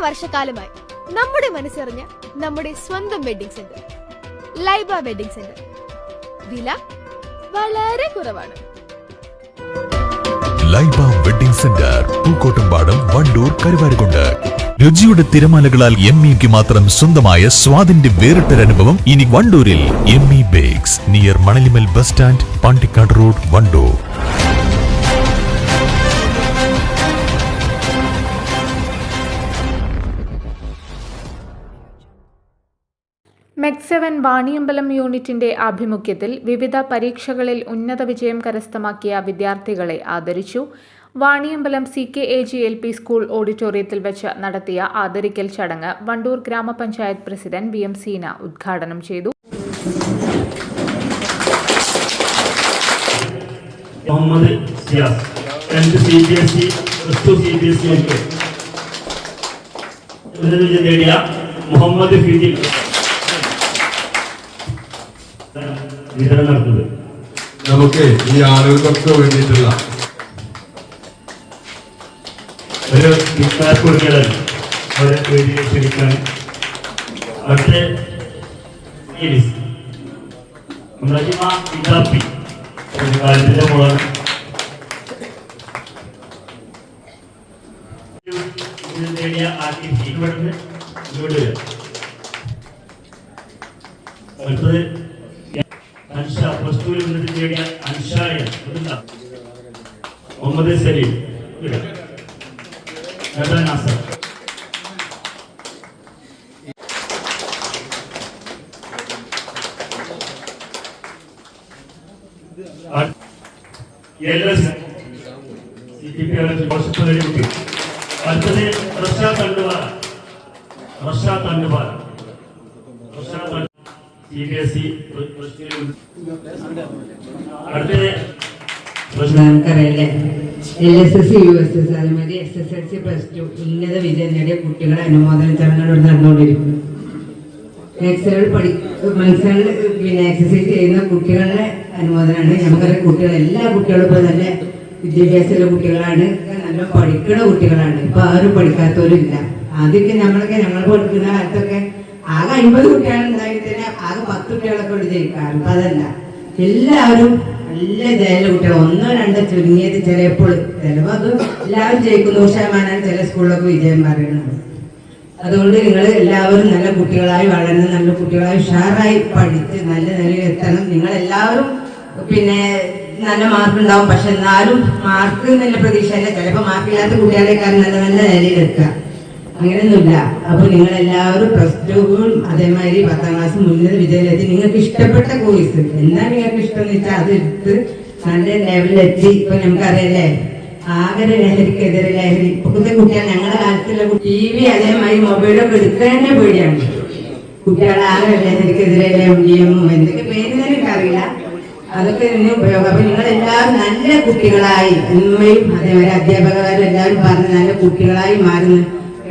വർഷക്കാലമായി നമ്മുടെ മനസ്സറിഞ്ഞ നമ്മുടെ സ്വന്തം wedding centre Laiba wedding centre. വില വളരെ കുറവാണ്. Laiba wedding centre, Pookkottumpadam, Wandoor, Karuvarakundu. രുചിയുടെ തിരമാലകളാൽ എംഇക്ക് മാത്രം സ്വന്തമായ സ്വാദിന്റെ വേറിട്ടൊരനുഭവം ഇനി വണ്ടൂരിൽ. ME bakes, near Manalimal bus stand, Pandikkad road, Wandoor. MEC7 Vaniyambalam യൂണിറ്റിന്റെ ആഭിമുഖ്യത്തിൽ വിവിധ പരീക്ഷകളിൽ ഉന്നത വിജയം കരസ്ഥമാക്കിയ വിദ്യാർത്ഥികളെ ആദരിച്ചു. വാണിയമ്പലം CKAG-LP സ്കൂൾ ഓഡിറ്റോറിയത്തിൽ വെച്ച് നടത്തിയ ആദരിക്കൽ ചടങ്ങ് വണ്ടൂർ ഗ്രാമപഞ്ചായത്ത് പ്രസിഡന്റ് VM സീന ഉദ്ഘാടനം ചെയ്തു. നമുക്ക് ഈ ആളുകൾക്കൊക്കെ വേണ്ടിയിട്ടുള്ള ഒരു കൊടുക്കലാണ് അവരെ വേദിയിൽ ക്ഷണിക്കാൻ. അടുത്ത വിദ്യാർത്ഥി കാലത്തിന്റെ മോളാണ്. നേടിയ ആർട്ടിസ്റ്റ് ഇവിടുന്ന് ഇങ്ങോട്ട് വരിക. അടുത്തത് അൻഷ, പ്ലസ് ടുവിൽ ഉന്നതി നേടിയ അൻഷായ മുഹമ്മദ് സലീം, നാസർ. അടുത്തത് റഷാദ് അണ്ടുപാറ. നമുക്കറിയില്ലേ LSS USS അതേമാതിരി SSLC +2 ഉന്നത വിജയം നേടിയ കുട്ടികളെ അനുമോദന ചടങ്ങുകൾ നടന്നുകൊണ്ടിരിക്കുന്നു. പിന്നെ എക്സസൈസ് ചെയ്യുന്ന കുട്ടികളുടെ അനുമോദനമാണ്. നമുക്കറിയാം കുട്ടികൾ എല്ലാ കുട്ടികളും ഇപ്പോൾ നല്ല വിദ്യാഭ്യാസമുള്ള കുട്ടികളാണ്, നല്ല പഠിക്കുന്ന കുട്ടികളാണ്. ഇപ്പൊ ആരും പഠിക്കാത്തവരും ഇല്ല. ആദ്യമൊക്കെ ഞങ്ങൾ പഠിക്കുന്ന കാലത്തൊക്കെ ആകെ 50 കുട്ടികളുണ്ടായി തന്നെ ആകെ 10 കുട്ടികളൊക്കെ ഇവിടെ ജയിക്കാറ്. അപ്പൊ അതല്ല, എല്ലാവരും നല്ല ജയിലുള്ള കുട്ടികൾ, 1-2 ചുരുങ്ങിയത് ചിലപ്പോൾ അത് എല്ലാവരും ജയിക്കുന്നു. 100% ചില സ്കൂളിലൊക്കെ വിജയം പറയുന്നത്. അതുകൊണ്ട് നിങ്ങൾ എല്ലാവരും നല്ല കുട്ടികളായി വളർന്ന് നല്ല കുട്ടികളായി ഉഷാറായി പഠിച്ച് നല്ല നിലയിൽ എത്തണം. നിങ്ങളെല്ലാവരും പിന്നെ നല്ല മാർക്ക് ഉണ്ടാവും. പക്ഷെ എന്നാലും മാർക്ക് നല്ല പ്രതീക്ഷയല്ല. ചിലപ്പോൾ മാർക്കില്ലാത്ത കുട്ടികളെക്കാരും നല്ല നല്ല നിലയിൽ എത്തുക, അങ്ങനെയൊന്നുമില്ല. അപ്പൊ നിങ്ങളെല്ലാവരും +2 അതേമാതിരി 10ാം ക്ലാസ് ഉന്നത വിജയത്തിലെത്തി നിങ്ങൾക്ക് ഇഷ്ടപ്പെട്ട കോഴ്സ് എന്താ നിങ്ങൾക്ക് ഇഷ്ടം എന്ന് വെച്ചാൽ അത് എടുത്ത് നല്ല ലെവലിലെത്തി. ഇപ്പൊ നമുക്കറിയാലേ ആകെ ലഹരിക്കെതിരെ ലഹരി ഇപ്പോഴത്തെ കുട്ടികൾ ഞങ്ങളുടെ കാലത്തുള്ള TV അതേമാതിരി മൊബൈലൊക്കെ എടുക്കാൻ തന്നെ പേടിയാണ്. കുട്ടികളാകെ ലഹരിക്കെതിരെ MDM എന്തൊക്കെ പേര് തന്നെ എനിക്കറിയില്ല, അതൊക്കെ തന്നെ ഉപയോഗം. അപ്പൊ നിങ്ങളെല്ലാവരും നല്ല കുട്ടികളായി, ഉമ്മയും അതേമാതിരി അധ്യാപകരും എല്ലാവരും പറഞ്ഞ് നല്ല കുട്ടികളായി മാറുന്നു.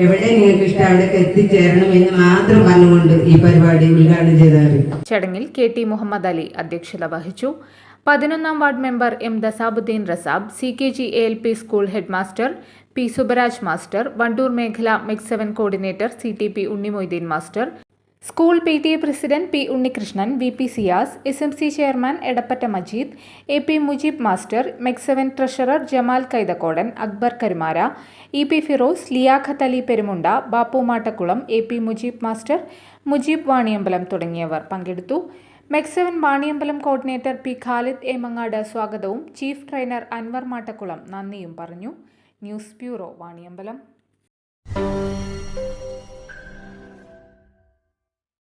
എവിടെ നിങ്ങൾക്ക് ഇഷ്ടം അവിടേക്ക് എത്തിച്ചേരണം എന്ന് മാത്രം പറഞ്ഞുകൊണ്ട് ഈ പരിപാടി ഉദ്ഘാടനം ചെയ്തത്. ചടങ്ങിൽ KT മുഹമ്മദ് അലി അധ്യക്ഷത വഹിച്ചു. 11ാം ward member M Dasabuddin Rasab, CKG-ALP school head master P Subaraj master, Wandoor മേഖല MEC7 coordinator CTP Unnimoideen master, school PTA president P Unnikrishnan, VP Siyas, SMC chairman Edappatta Majeed, AP Mujeeb master, MEC7 treasurer Jamal Kaithakkodan, Akbar Karumara, EP Firoz, Liyaqat Ali Perumunda, Bappu Mattakkulam, AP Mujeeb master, Mujeeb Vaniyambalam തുടങ്ങിയവർ പങ്കെടുത്തു. MEC7 Vaniyambalam coordinator P Khalid A Mangad സ്വാഗതവും chief trainer Anwar Mattakkulam നന്ദിയും പറഞ്ഞു. News bureau, Vaniyambalam.